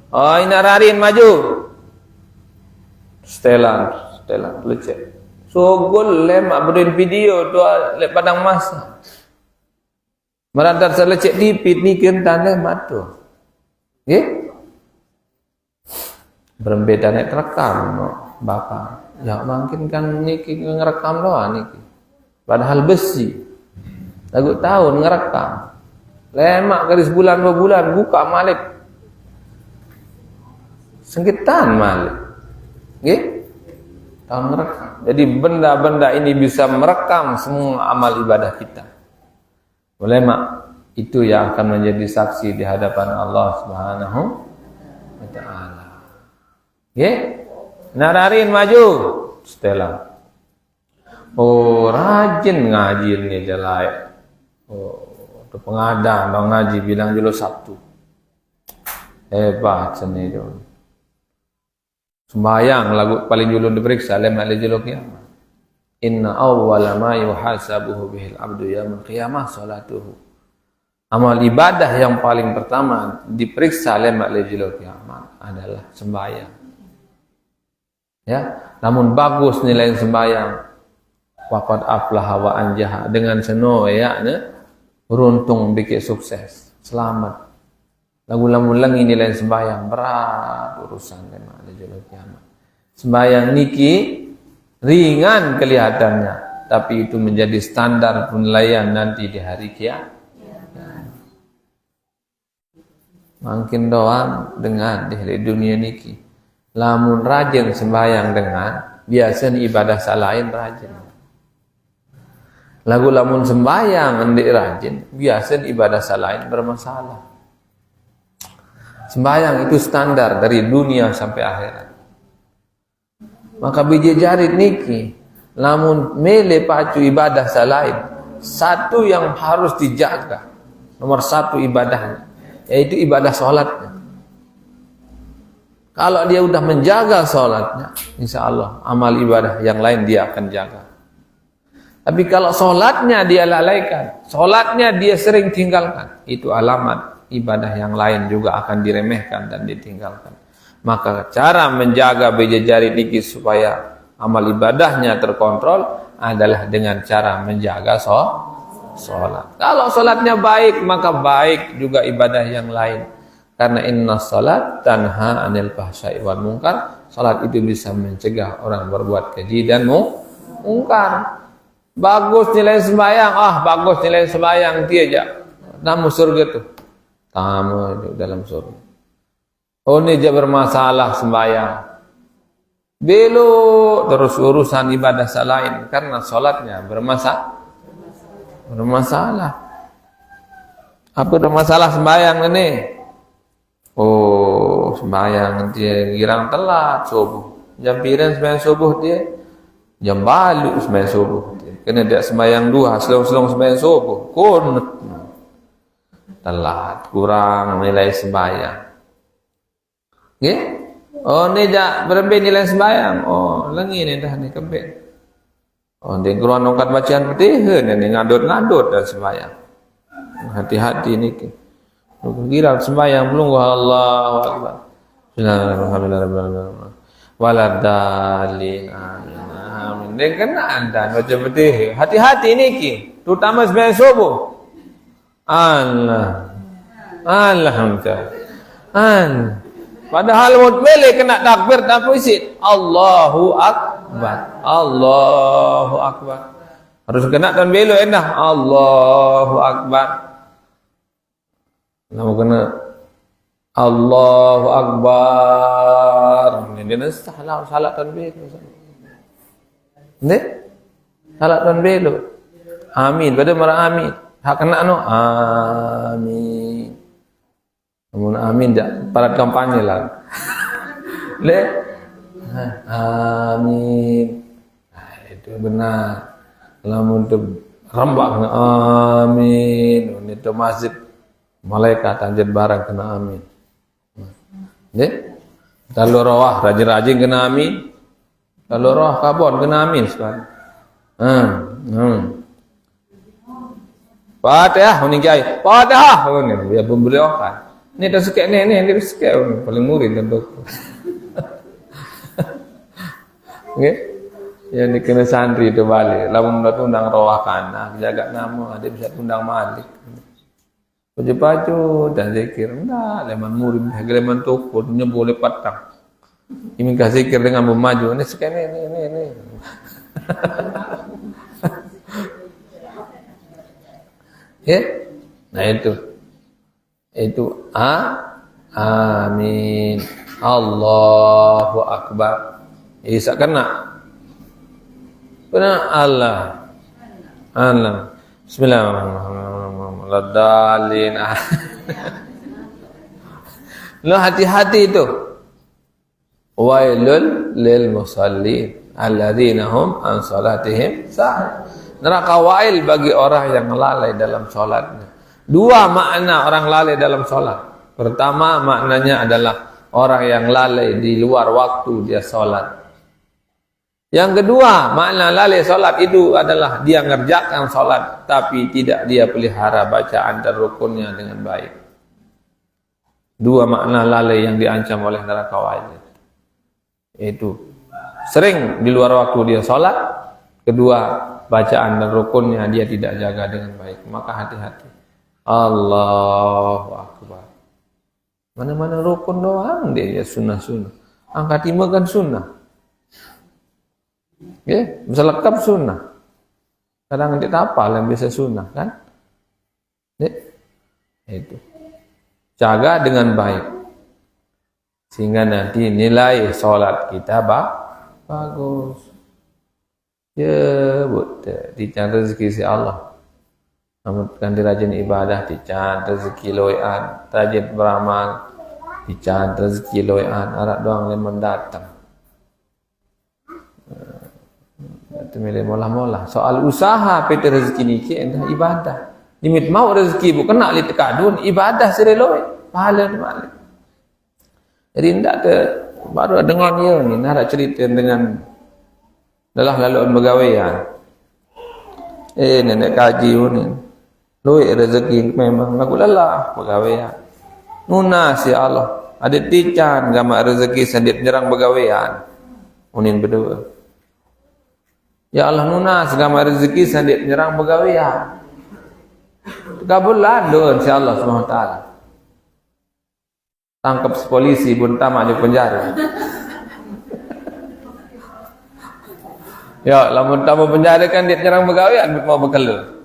Oh, inararin maju. Setelan lecet. Sogol lemak berdiri video tu lep padang masa. Merantar selecek dipit ni kentan lemak tu. Berbeda nek rekam no, Bapak. Ya mungkin kan niki ngerekam doang niki. Padahal besi. Lagu tahun ngerekam. Lemak garis bulan 2 bulan buka malik. Sengkitan malik. Tahun merekam. Jadi benda-benda ini bisa merekam semua amal ibadah kita. Ulama itu yang akan menjadi saksi di hadapan Allah Subhanahu wa taala. Nararin maju. Setelah. Oh, rajin ngaji ni jelai. Oh, tu pengadang dong ngaji bilang julu Sabtu. Hebat seni tu. Sembayang lagu paling julun diperiksa lem ali juluk kiamat. Inna awwala ma yuhasabuhu bihil abdu yaumil qiyamah salatuhu. Amal ibadah yang paling pertama diperiksa lem ali juluk kiamat adalah sembayang. Ya, namun bagus nilai sembayang. Waqad aflaha wa anjaha, dengan seno ya beruntung bikin sukses, selamat. Lagu-lagu lengi nilai sembayang berat urusan lem ali juluk kiamat. Sembayang niki ringan kelihatannya, tapi itu menjadi standar penilaian nanti di hari kiamat. Makin doang dengan di hari dunia niki. Lamun rajin sembahyang dengan biasa ibadah salain rajin. Lagu lamun sembahyang ndik rajin, biasa ibadah salain bermasalah. Sembahyang itu standar dari dunia sampai akhirat. Maka biji jari niki lamun mele pacu ibadah salain, satu yang harus dijaga, nomor satu ibadahnya, yaitu ibadah sholatnya. Kalau dia udah menjaga sholatnya, insya Allah amal ibadah yang lain dia akan jaga. Tapi kalau sholatnya dia lalaikan, sholatnya dia sering tinggalkan, itu alamat ibadah yang lain juga akan diremehkan dan ditinggalkan. Maka cara menjaga beja jari niki supaya amal ibadahnya terkontrol adalah dengan cara menjaga sholat. Kalau sholatnya baik, maka baik juga ibadah yang lain. Karena inna sholat tanha anil fahsya'i wal munkar. Sholat itu bisa mencegah orang berbuat keji dan mungkar. Bagus nilai sembahyang, bagus nilai sembahyang dia aja. Tamu surga tuh. Tamu dalam surga. Oh, ini dia bermasalah sembahyang. Belok terus urusan ibadah lain karena sholatnya bermasalah. Apa bermasalah sembahyang ini? Oh, sembahyang dia girang telat subuh. Jam piran sembahyang subuh dia. Jam balik sembahyang subuh dia. Kena dia sembahyang 2, selong-selong sembahyang subuh. Kunut. Telat, kurang nilai sembahyang. Oh, ini jak berapa nilai sembahyang? Oh, lengi ni dah ni kebek. Oh, dia keluar nongkat bacaan Fatihah ni ngadut-ngadut dah sembahyang. Hati-hati ni. Kira sembahyang belum Allahu akbar. Bismillahirrahmanirrahim. Waladallin. Amin. Dia kena anda baca Fatihah. Hati-hati ni ki, terutama sembahyang subuh. Alhamdulillah. Padahal boleh kena takbir tapi isit Allahu akbar. Allahu akbar. Harus kena dan belok endah. Allahu akbar. Nama kena Allahu akbar. Ini dia salah dan belok. Ni? Salah dan belok. Amin. Pada marah amin. Hak kena no amin. Namun amin tak parat kampanye lah. Le amin. Nah, itu benar. Kalau untuk rambak kena amin. Itu masjid malaikat anjir barang kena amin. Ne? Kalau rawah rajin-rajin kena amin. Kalau rawah kabon kena amin sekarang. Fatihah ni kiai. Fatihah ni dia pembeliaukan. Ni dah sikit ni dia sikit paling murid dan doktor. Okey. Yang dikena santri tu balik. Lamun dah tundang rawakan, jaga nama dia bisa tundang malik. Baju-baju dan zikir. Enggak, leman murid, leman toko nya boleh patang. Ini kasih zikir dengan memaju. Ni sikit ni. Ya. Nah itu amin. Allahu akbar. Isa kena. Benar Allah. Bismillahirrahmanirrahim. Lo hati-hati itu. Wailul lil musallin alladzina hum an salatihim sahun. Neraka wail bagi orang yang lalai dalam salatnya. Dua makna orang lalai dalam salat. Pertama maknanya adalah orang yang lalai di luar waktu dia salat. Yang kedua makna lalai salat itu adalah dia ngerjakan salat tapi tidak dia pelihara bacaan dan rukunnya dengan baik. Dua makna lalai yang diancam oleh neraka wail. Itu sering di luar waktu dia salat, kedua bacaan dan rukunnya dia tidak jaga dengan baik. Maka hati-hati. Allahu akbar. Mana-mana rukun doang dia ya sunnah-sunnah. Angkat lima kan sunnah. Ya, bisa lengkap sunnah. Kadang dia tak apa yang bisa sunnah kan? Ya, itu. Jaga dengan baik. Sehingga nanti nilai solat kita bagus. Ya, betul. Dican rezeki si Allah. Namun ganti rajin ibadah, dican rezeki loyan, rajin beramal, dican rezeki loyan, arak doang lemon datang. Itu milih molah-molah. Soal usaha pete rezeki ni endah ibadah. Limit mau rezeki bukan nak li tekadun ibadah sereloi, pahala ni malik. Jadi ndak te baru dengar dia ni nak cerita dengan dalam laluan bergawean. Nenek kaji ni. Luik rezeki memang lagu lelah bergawean. Nuna si Allah. Ada tican gama rezeki sendiri nyerang bergawean. Unin berdua. Ya Allah nuna segama rezeki sendiri nyerang bergawean. Kabulan doon si Allah SWT. Tangkap polisi pun tamak di penjara. Ya, lamun tamu penjara kan dia nyerang bergawean mau berkelur.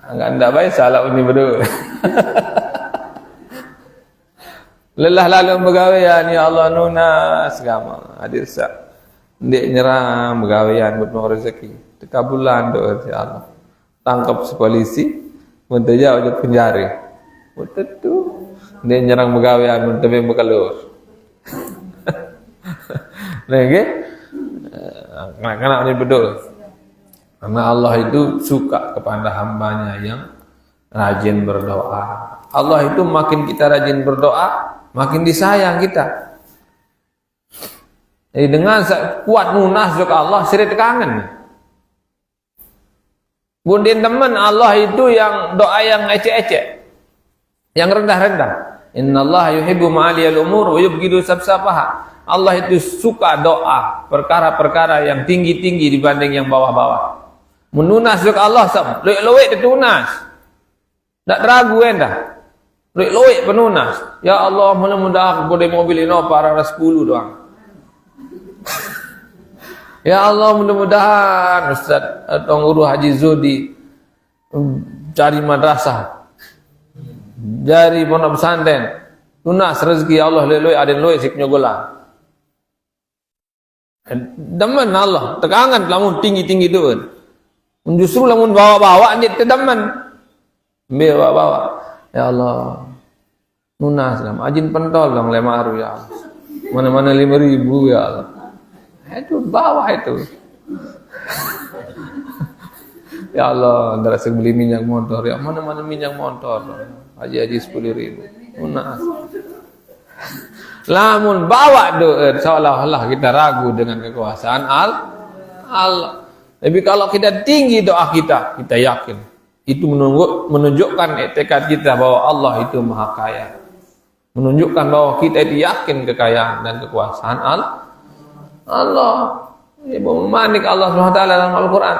Enggak baik salah ini berdua. Lelah lalu bergawean ya Allah nunas agama. Hadir sak. Dia nyerang bergawean buat mau rezeki. Tekabulan doa si Allah. Tangkap polisi, mentajau je penjara. Betul tu. Dia nyerang bergawean untuk berkelur. Lagi Kanak-kanak ni betul. Karena Allah itu suka kepada hambanya yang rajin berdoa. Allah itu makin kita rajin berdoa, makin disayang kita. Jadi dengan kuat nunas ke Allah, sirit kangen. Bundin teman, Allah itu yang doa yang ecek-ecek, yang rendah-rendah. Innallaha yuhibbu ma'aliyal umur wa yubghidu sabsabaha. Allah itu suka doa perkara-perkara yang tinggi-tinggi dibanding yang bawah-bawah. Menunas ke Allah sam, luik-luik ditunas. Tak ragu endah. Luik-luik penunas. Ya Allah, mudah-mudahan boleh mobil ini para 10 doang. Ya Allah, mudah-mudahan Ustaz atau guru Haji Zudi cari madrasah, dari pondok pesantren, tunas rezeki Allah leloi aden loi siknya gola. Demen Allah, tekangan lamun tinggi-tinggi tu kan. Justru lamun bawa-bawa anjit tedemen. Bawa-bawa. Ya Allah, nunas lam ajin pentol dong 5.000 ya Allah. Mana-mana 5.000 ya Allah. Itu bawah itu. Ya Allah, antara beli minyak motor, ya mana-mana minyak motor. Haji 10.000. Nunas. Lamun bawa doa seolah-olah kita ragu dengan kekuasaan Allah. Tapi kalau kita tinggi doa kita yakin. Itu menunjukkan tekad kita bahwa Allah itu Maha Kaya. Menunjukkan bahwa kita itu yakin kekayaan dan kekuasaan Allah. Ibu manik Allah SWT dalam Al-Quran.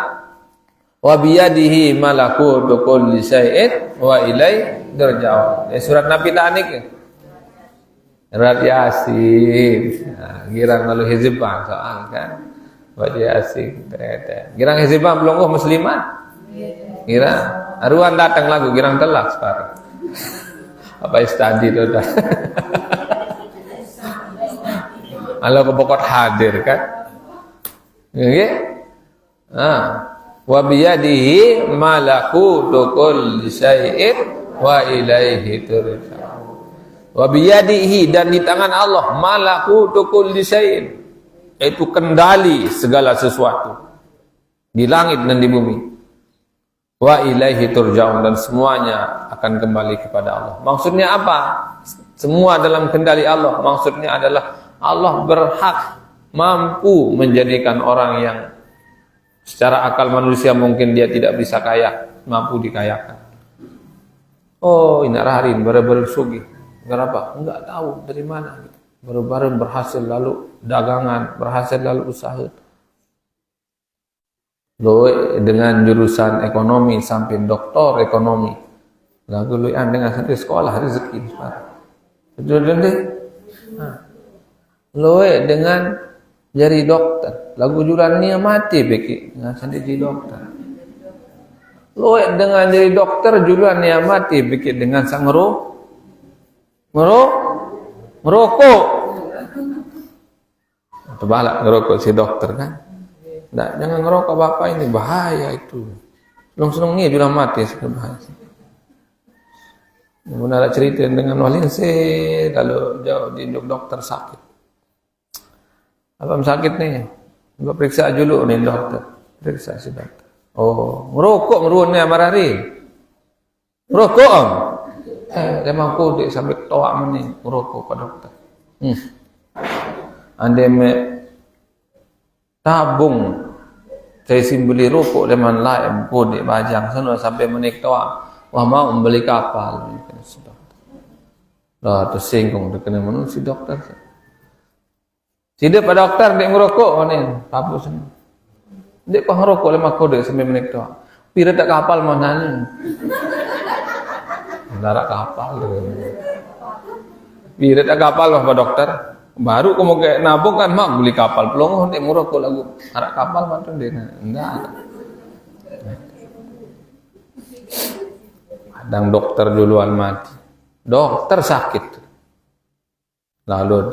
Wa biyadihi malakutu kulli syai'in wa ilaihi turja'un. Surat Nabi Ta'anik. Surat Yasin. Nah, girang lalu hizibah soal kan. Buat Yasin. Girang hizibah belum muslimat. Girang aruan datang lagu girang telak sekarang. Apa istadi tu dah. Kalau kebokot hadir kan. Okey? Wa biyadihi malakutu kulli syai'in wa ilaihi turja'un. Wa biyadihi, dan di tangan Allah malakutu kulli syai'in, itu kendali segala sesuatu di langit dan di bumi. Wa ilaihi turja'un, dan semuanya akan kembali kepada Allah. Maksudnya apa? Semua dalam kendali Allah. Maksudnya adalah Allah berhak mampu menjadikan orang yang secara akal manusia mungkin dia tidak bisa kaya, mampu dikayakan. Oh, ini raharin baru-baru sugih. Kenapa? Enggak tahu dari mana. Baru-baru berhasil lalu dagangan, berhasil lalu usaha. Loe dengan jurusan ekonomi sampai doktor ekonomi. Lalu loean dengan sampai sekolah rezeki. Betul deh. Loe dengan jadi dokter, lagu jurannya mati beki, nggak sampai jadi dokter. Loe dengan jadi dokter jurannya mati beki dengan sang merokok. Tebalak ngerokok si dokter kan? Nggak, jangan ngerokok bapak, ini bahaya itu. Senang-senangnya juga mati sebahaya. Mungkin ada cerita dengan walin sih, kalau jauh di dokter sakit. Apa sakit nih? Gua periksa dulu nih dokter. Periksa si dokter. Oh, merokok meruannya marari. Merokok om. Memang kode sampai toa meni merokok pak dokter. Ande me tabung saya simboli rokok dengan lain kode bajang sana sampai menik toa. Wah mau membeli kapal. Lah tersinggung terkena menurut si dokter. Tidak pada dokter dia ngerokok mana? Papus ni. Dia pun ngerokok 5 kode sampai menit tu. Pira tak kapal mana ni? Darat kapal tu. Pira tak kapal apa dokter? Baru kamu kayak nabung kan mak beli kapal. Pelongoh dia ngerokok lagu. Darat kapal macam dia. Enggak. Kadang dokter duluan mati. Dokter sakit. Lalu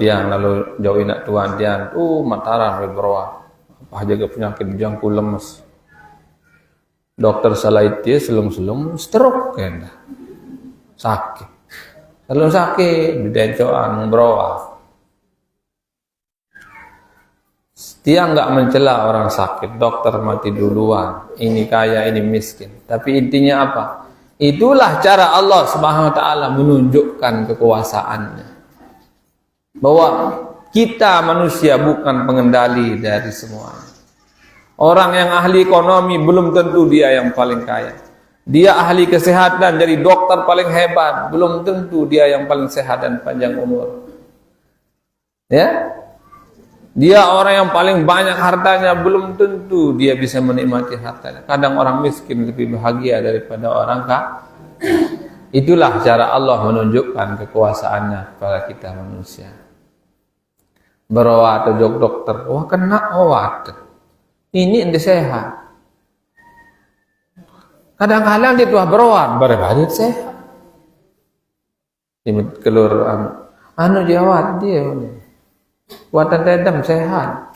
jauhin nak tuan tian, mataran berbawah, apa jaga penyakit jangkau lemes. Dokter salah itu selum stroke kan, sakit, selum sakit di dencoan berbawah. Dia enggak mencela orang sakit, dokter mati duluan, ini kaya ini miskin. Tapi intinya apa? Itulah cara Allah Subhanahu Wa Taala menunjukkan kekuasaannya. Bahwa Kita manusia bukan pengendali dari semuanya. Orang yang ahli ekonomi belum tentu dia yang paling kaya. Dia ahli kesehatan, jadi dokter paling hebat, belum tentu dia yang paling sehat dan panjang umur. Ya, dia orang yang paling banyak hartanya, belum tentu dia bisa menikmati hartanya. Kadang orang miskin lebih bahagia daripada orang kaya. Itulah cara Allah menunjukkan kekuasaannya kepada kita manusia. Berawat atau dokter, wah kena awat, ini ente sehat. Kadang-kadang dia tuh berawat, berbalik sehat. Ini kelur anu jawat dia ini. Kuatan dedam sehat,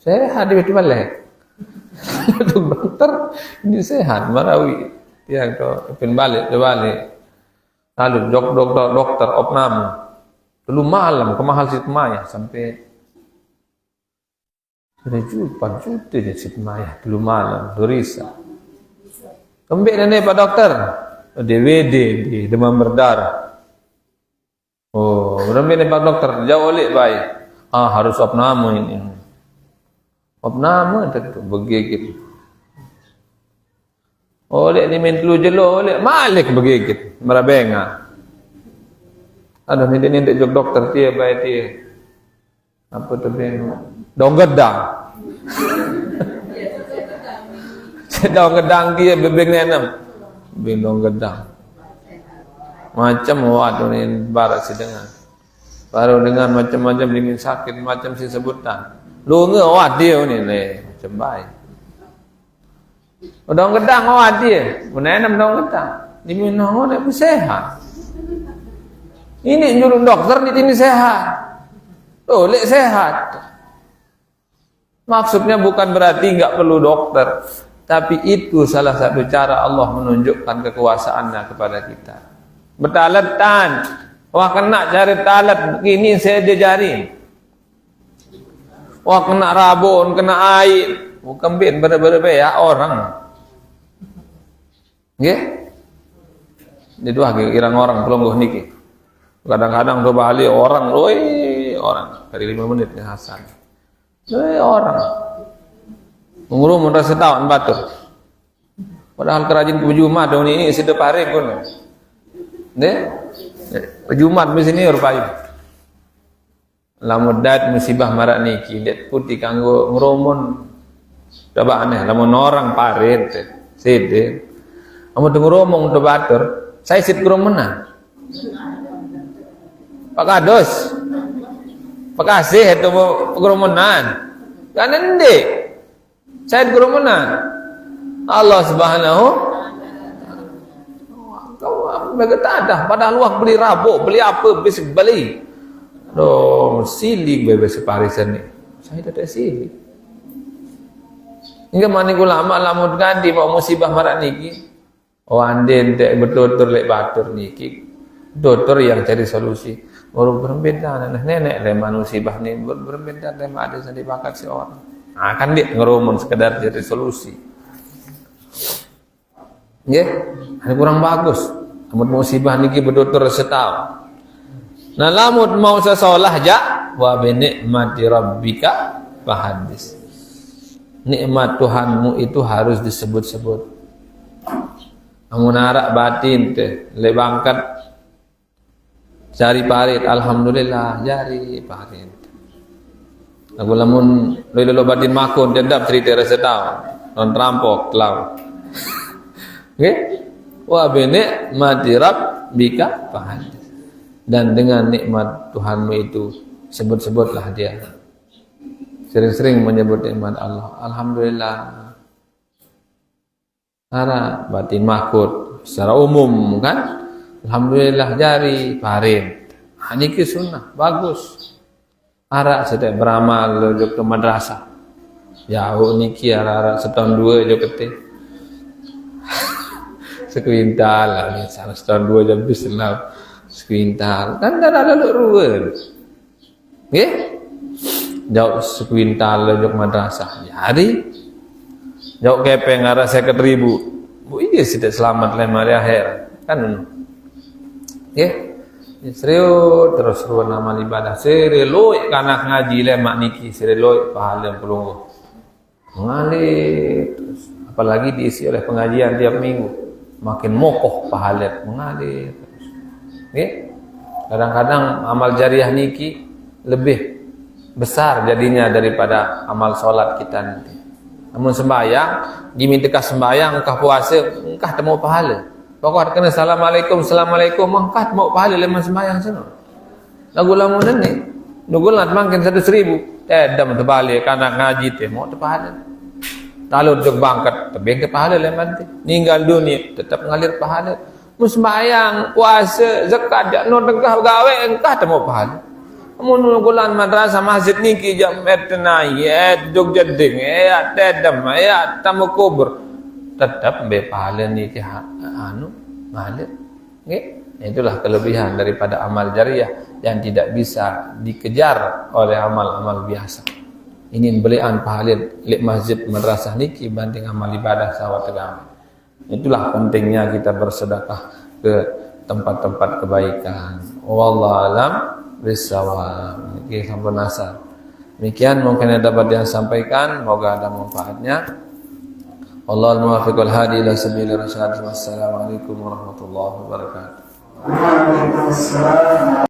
sehat dia betul balik. Dokter ini sehat, marawi yang tu pin balik, lalu dokter opname. Dulu malam ke mahal Siti Maya sampai sudah juta je Siti Maya dulu malam Durisa. Kembik nenek Pak Dokter, DWD di demam berdarah. Oh, kembik nenek Pak Dokter, jauh olik baik. Harus opname ini. Opname tentu begigit. Olik ni main telu jelo, olik malik begigit, merabenga. Ada ni jok dokter dia baik dia. Apa tu beng? Daun gedang. Daun gedang dia bebeng nenam. Beng daun gedang. Macam waktu ni barat sedengan. Baru dengan macam-macam dingin sakit macam si sebutan. Lu ngewat dia ni macam baik. Daun gedang awat dia. Menanam daun gedang. Diminum dia pun sehat. Ini nyuruh dokter di sini sehat. Lek sehat. Maksudnya bukan berarti enggak perlu dokter, tapi itu salah satu cara Allah menunjukkan kekuasaannya kepada kita. Bertalatan, wah kena cari talat begini saya diajarin. Wah kena rabun, kena air, bukan bin ber ya orang. Nggih? Di dua irang orang pelonggoh niki. Kadang-kadang do balik orang, orang dari 5 menit ni Hasan. Orang. Umur merasa tahun batur. Padahal kerajin kejumat tahun ini sedep hari pun. Deh, kejumat di sini rupayu. Lamun dat musibah marak niki, det putih kanggo ngromon. Coba aneh, lamun orang parit, sede. Amun nguromong do batur, saya sit kromenan. Pak Kados, Pak Kasih itu kerumunan, kan ende, saya kerumunan. Allah Subhanahu, kau berkata ada. Padahal luah beli rabuk, beli apa, beli. Silik bebas separisan ni. Saya tidak silik. Hingga mana ulama lamun ganti mau musibah marak niki, anden tak betul lek batur niki, dokter yang cari solusi. Orang berbeda, nenek leman musibah ni berbeda, leman ada yang dibakat si orang. Kan dia ngerumun sekedar jadi solusi. Ya, ini kurang bagus. Lamun musibah niki berdokter setahun. Nah, lamun mau sesolah ja, wa bi nikmati rabbika fahadis. Nikmat Tuhanmu itu harus disebut-sebut. Amun arak batin teh, le bangkat cari parit, alhamdulillah, jari parit. Aku lamun lo batin makun, dendap cerita rasa tahu, non rampok, telau. Okay? Wa bene madirab bika fahadis. Dan dengan nikmat Tuhanmu itu sebut-sebutlah dia. Sering-sering menyebut nikmat Allah. Alhamdulillah. Ara batin makut secara umum kan? Alhamdulillah jari parit. Ini sunnah bagus. Arak sedek beramal jok ke madrasah. Jauh niki arak setahun dua jok kete. Sekuintal lah ni setahun dua jam bis lah. Sekuintal kan dah lalu ruwen. Nggih? Jauh sekuintal jok madrasah. Jari jauh kepeng arak 50.000. Bu iya sedek selamat lain hari akhir. Kan ya, Serius terus ruan amal ibadah. Serius kanak ngaji lemak niki. Serius pahala pelunggu. Mengalir terus. Apalagi diisi oleh pengajian tiap minggu. Makin mokoh pahala mengalir terus. Okay? Kadang-kadang amal jariah niki lebih besar jadinya daripada amal solat kita nanti. Namun sembahyang, diminta sembahyang, engkau puasa, engkau temu pahala. Pokok kena assalamualaikum, engkau temu pahala leman sembahyang sana. Lagu lamun ni, nugulat makin 100.000. Dam terbalik kanak ngaji temu tu pahala. Lalu duk bangkat, tebing ke pahala leman tu. Ninggal dunia, tetap ngalir pahala. Sembahyang, puasa, zakat, jangan tengah gawe, engkau temu pahala. Amun nugulan madrasah masjid niki jam etnai duk jeding tedam tamu kubur tetap be pahala niki ngalir nggih. Itulah kelebihan daripada amal jariah yang tidak bisa dikejar oleh amal-amal biasa. Ini belian pahala lek masjid madrasah niki banding amal ibadah sawat agama. Itulah pentingnya kita bersedekah ke tempat-tempat kebaikan. Wallahu alam bisawab. Niki sampun asal. Demikian mungkin ada dapat yang sampaikan, semoga ada manfaatnya. Wallahul muwaffiq wal hadi ila sabilir rasyad. Wassalamualaikum warahmatullahi wabarakatuh. Waalaikumsalam.